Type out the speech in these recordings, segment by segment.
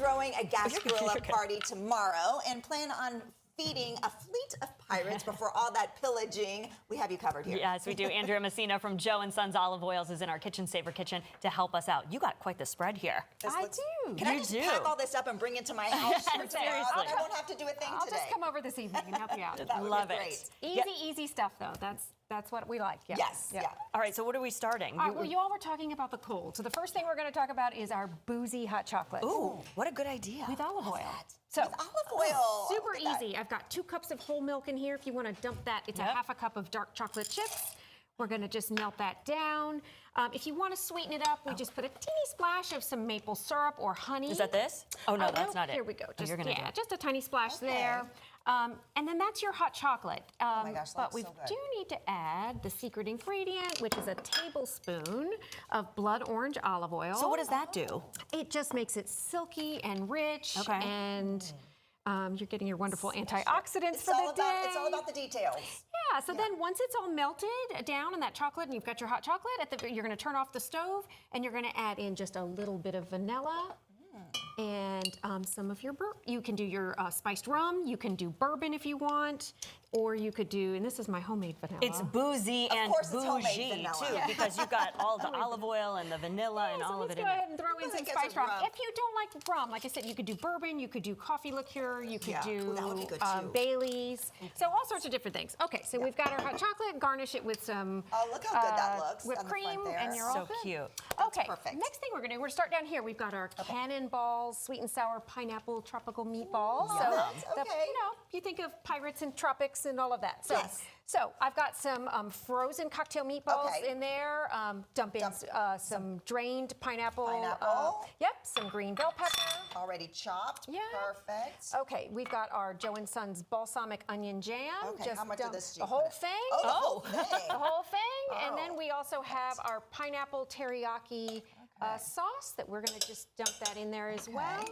throwing a Gasparilla party tomorrow and plan on feeding a fleet of pirates before all that pillaging. We have you covered here. Yes, we do. Andrea Messina from Joe & Sons Olive Oils is in our Kitchen Saver kitchen to help us out. You got quite the spread here. I do. Can I just pack all this up and bring it to my house for tomorrow? Seriously. I won't have to do a thing I'll today. just come over this evening and help you out. That would Love be it. great. Easy stuff, though. That's what we like. Yeah. Yes. Yeah. All right, so what are we starting? Well, you all were talking about the cold. So the first thing we're going to talk about is our boozy hot chocolate. Ooh, what a good idea. With olive oil. That? So With olive oil. Super Look at that. easy. I've got 2 cups of whole milk in here. If you want to dump that, it's a half a cup of dark chocolate chips. We're going to just melt that down. If you want to sweeten it up, we just put a teeny splash of some maple syrup or honey. Is that this? Oh, no, that's not it. Here we go. Just, you're gonna do it. Just a tiny splash there. And then that's your hot chocolate. Oh my gosh, that but looks we so good. do need to add the secret ingredient, which is a tablespoon of blood orange olive oil. So what does that do? It just makes it silky and rich, Okay. and you're getting your wonderful antioxidants It's for all the day. It's all about the details. Yeah, so then once it's all melted down in that chocolate and you've got your hot chocolate, you're going to turn off the stove and you're going to add in just a little bit of vanilla and some of your you can do your spiced rum, you can do bourbon if you want, or you could do, and this is my homemade vanilla. It's boozy and course it's homemade bougie, vanilla. too, because you've got all the olive oil and the vanilla and all of it Let's in go it. ahead and throw in I some think it's spiced a rum. rum. If you don't like rum, like I said, you could do bourbon, you could do coffee liqueur, you could do Ooh, that would be good too. Bailey's. So all sorts of different things. Okay, so we've got our hot chocolate. Garnish it with some Oh, look how good that looks whipped on the front cream, there. and you're all So good. cute. Okay, perfect. next thing we're going to do, we're going to start down here. We've got our cannonballs, sweet and sour pineapple tropical meatballs. So, Yum. Okay. you think of pirates and tropics and all of that. So, Yes. so I've got some frozen cocktail meatballs Okay. in there. Dump in some drained pineapple. Pineapple. Yep, some green bell pepper. Already chopped. Yeah. Perfect. Okay, we've got our Joe & Sons balsamic onion jam. Okay, Just how much dump of this do the you whole put in? thing. Oh, the whole thing. The whole thing. And Oh. then we also have our pineapple teriyaki sauce that we're going to just dump that in there as well.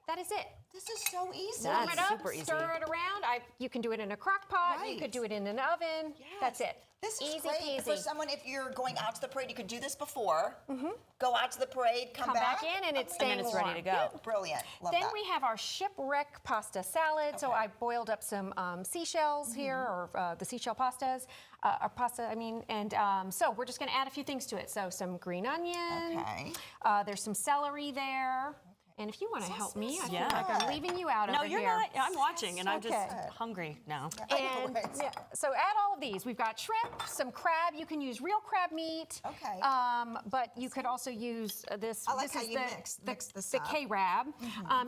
That is it. This is so easy. That's Warm it up, super easy. stir it around. You can do it in a crock pot. You Right. could do it in an oven. Yes. That's it. This is Easy great peasy. for someone. If you're going out to the parade, you could do this before. Go out to the parade, come back in, and it's And staying then it's warm. ready to go. Brilliant. Love Then that. we have our shipwreck pasta salad. So I boiled up some seashells here, or the seashell pastas, or pasta, I mean. And so we're just going to add a few things to it. So some green onion. Okay. There's some celery there. And if you want to help me, I feel Yeah. like I'm leaving you out No, over you're here. not. I'm watching, and I'm just Okay. hungry now. And so add all of these. We've got shrimp, some crab. You can use real crab meat. Okay. But you could also use this. I like this how is you the, mix this the up. K-Rab.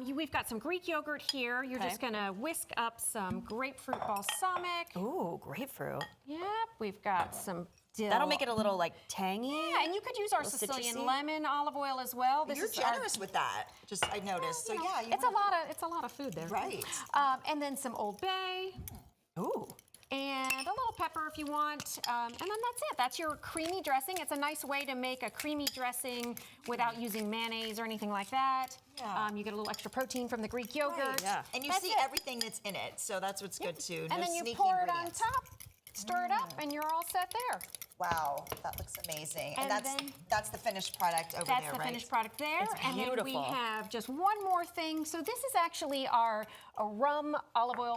We've got some Greek yogurt here. You're Okay. just gonna whisk up some grapefruit balsamic. Ooh, grapefruit. Yep. We've got some dill. That'll make it a little like tangy. Yeah, and you could use our little Sicilian citrusy. lemon olive oil as well. This You're is our- generous with that. Just I noticed. So you know, yeah, you it's a lot of food there. Right. And then some Old Bay. Ooh. And a little pepper if you want. And then that's it. That's your creamy dressing. It's a nice way to make a creamy dressing without using mayonnaise or anything like that. Yeah. You get a little extra protein from the Greek yogurt. Right. Yeah. And you That's see it. everything that's in it, so that's what's good too. And no then you sneaky pour it on ingredients. top, stir it up, and you're all set there. Wow, that looks amazing. And And then- that's the finished product over That's there, the right? finished product there. It's and then we beautiful. have just one more thing. So this is actually our rum olive oil,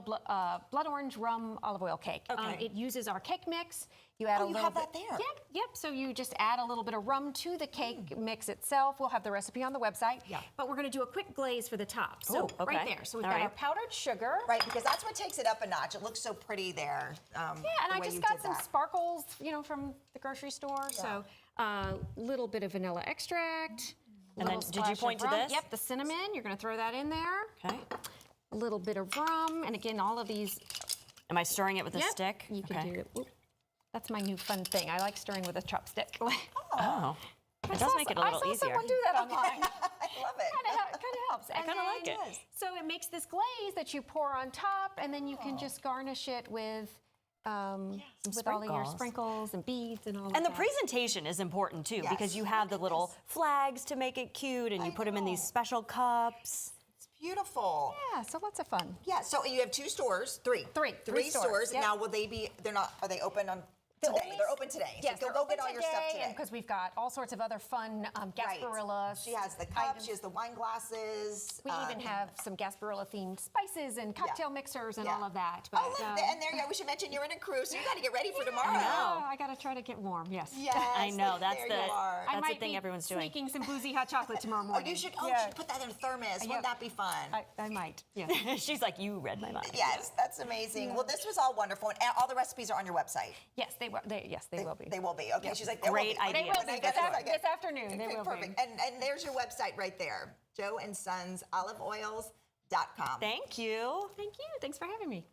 blood orange rum olive oil cake. Okay. It uses our cake mix. You add Oh, a you little have that bit- there. Yep. So you just add a little bit of rum to the cake mix itself. We'll have the recipe on the website. Yeah. But we're going to do a quick glaze for the top. So Ooh, okay. right there. So we've All got our right. powdered sugar. Right, because that's what takes it up a notch. It looks so pretty there. Yeah, and the I way just you got did some that. sparkles, from the grocery store. So a little bit of vanilla extract. And then, little did you splash of point to rum. this? Yep, the cinnamon. You're going to throw that in there. Okay. A little bit of rum, and again, all of these. Am I stirring it with a Yep, stick? You can Okay. do it. Oop. That's my new fun thing. I like stirring with a chopstick. Oh. It does make it a little I saw easier. someone do that online. I love it. Kind of helps. I kinda like it. So it makes this glaze that you pour on top, and then you can just garnish it with with all of your sprinkles. sprinkles and beads and all of And the that. presentation is important too, because Yes. you have the little flags to make it cute, and you put them in these special cups. It's beautiful. Yeah, so lots of fun. Yeah, so you have two stores, three Three stores. stores, yep. Now, will they be? They're not. Are they open on Today. They're open today. Yes, so they're go open get all your stuff today. because we've got all sorts of other fun Gasparilla. She has the cups, she has the wine glasses. We even have some Gasparilla themed spices and cocktail mixers and all of that. But, and there you go. We should mention you're in a cruise, so you got to get ready for tomorrow. I got to try to get warm. Yes. Yes, I know. That's I might the thing be everyone's doing. Sneaking some boozy hot chocolate tomorrow morning. You should. You should put that in a thermos. Wouldn't that be fun? I might. Yeah. She's like, you read my mind. Yes, that's amazing. Well, this was all wonderful, and all the recipes are on your website. Yes, they will. Yes, they will be. They will be. Okay, she's like, Great idea. They will be this afternoon. They will Perfect. be. And there's your website right there, joeandsonsoliveoils.com. Thank you. Thank you. Thanks for having me.